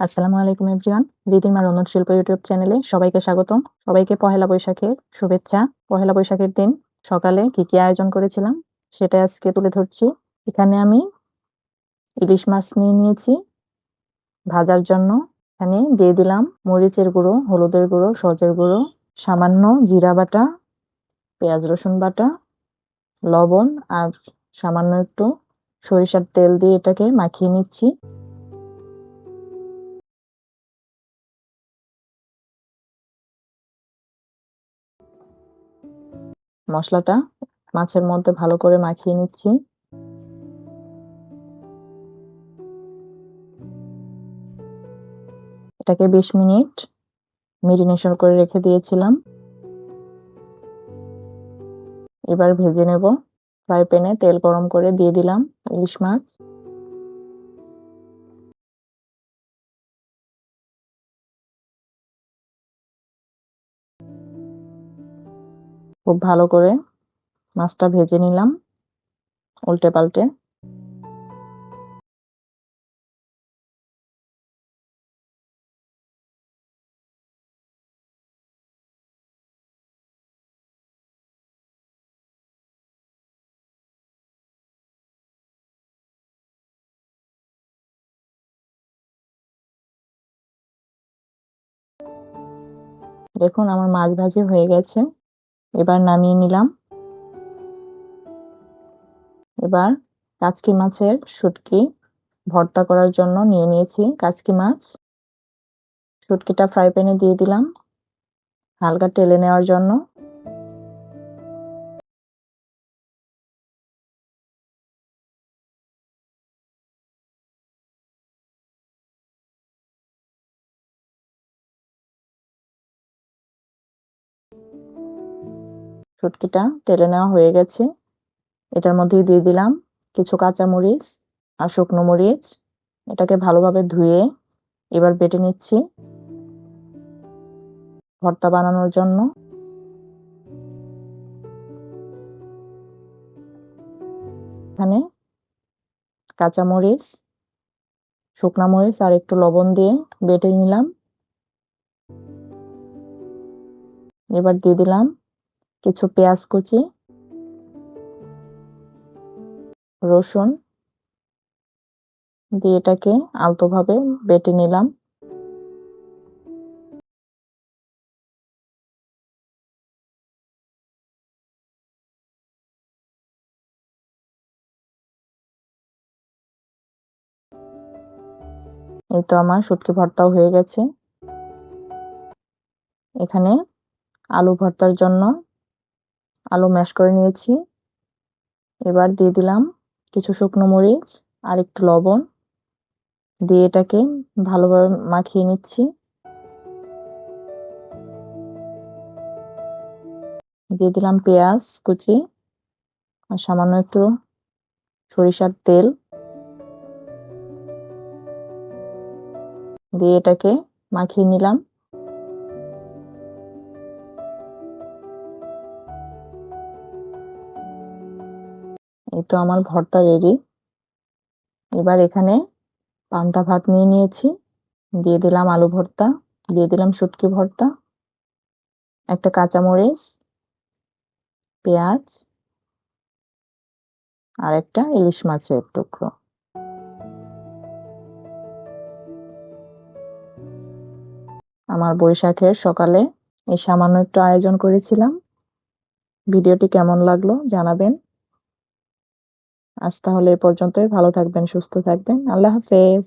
আসসালামু আলাইকুম এভরিওয়ান। রীতিমা রন্ধন শিল্প ইউটিউব চ্যানেলে সবাইকে স্বাগতম। সবাইকে পহেলা বৈশাখের শুভেচ্ছা। পহেলা বৈশাখের দিন সকালে কি আয়োজন করেছিলাম সেটা আজকে তুলে ধরছি। এখানে আমি ইলিশ মাছ নিয়ে নিয়েছি ভাজার জন্য। এখানে দিয়ে দিলাম মরিচের গুঁড়ো, হলুদের গুঁড়ো, সজের গুঁড়ো, সামান্য জিরা বাটা, পেঁয়াজ রসুন বাটা, লবণ আর সামান্য একটু সরিষার তেল দিয়ে এটাকে মাখিয়ে নিচ্ছি। মশলাটা মাছের মধ্যে ভালো করে মাখিয়ে নিচ্ছি। এটাকে 20 মিনিট মেরিনেশন করে রেখে দিয়েছিলাম। এবার ভেজে নেব। ফ্রাই প্যানে তেল গরম করে দিয়ে দিলাম ইলিশ মাছ। খুব ভালো করে মাছটা ভেজে নিলাম উল্টে পাল্টে। দেখুন আমার মাছ ভাজি হয়ে গেছে। এবার নামিয়ে নিলাম। এবার কাচকি মাছের শুটকি ভর্তা করার জন্য নিয়ে নিয়েছি কাচকি মাছ। শুটকিটা ফ্রাই প্যানে দিয়ে দিলাম হালকা টেলে নেওয়ার জন্য। শুটকিটা টেলে নেওয়া হয়ে গেছে। এটার মধ্যে দিয়ে দিলাম কিছু কাঁচা মরিচ আর শুকনো মরিচ। এটাকে ভালোভাবে ধুয়ে এবার বেটে নিচ্ছি ভর্তা বানানোর জন্য। এখানে কাঁচা মরিচ, শুকনা মরিচ আর একটু লবণ দিয়ে বেটে নিলাম। এবার দিয়ে দিলাম কিছু পেঁয়াজ কুচি, রসুন দিয়ে এটাকে আলতোভাবে বেটে নিলাম। এই তো আমার শুটকি ভর্তাও হয়ে গেছে। এখানে আলু ভর্তার জন্য আলু ম্যাশ করে নিয়েছি। এবার দিয়ে দিলাম কিছু শুকনো মরিচ আর একটু লবণ দিয়ে এটাকে ভালোভাবে মাখিয়ে নিচ্ছি। দিয়ে দিলাম পেঁয়াজ কুচি আর সামান্য একটু সরিষার তেল দিয়ে এটাকে মাখিয়ে নিলাম। এই তো আমার ভর্তা রেডি। এবার এখানে পান্তা ভাত নিয়ে নিয়েছি। দিয়ে দিলাম আলু ভর্তা, দিয়ে দিলাম শুটকি ভর্তা, একটা কাঁচামরিচ, পেঁয়াজ আর একটা ইলিশ মাছের টুকরো। আমার বৈশাখের সকালে এই সামান্য একটু আয়োজন করেছিলাম। ভিডিওটি কেমন লাগলো জানাবেন। আজ তাহলে এ পর্যন্তই। ভালো থাকবেন, সুস্থ থাকবেন। আল্লাহ হাফেজ।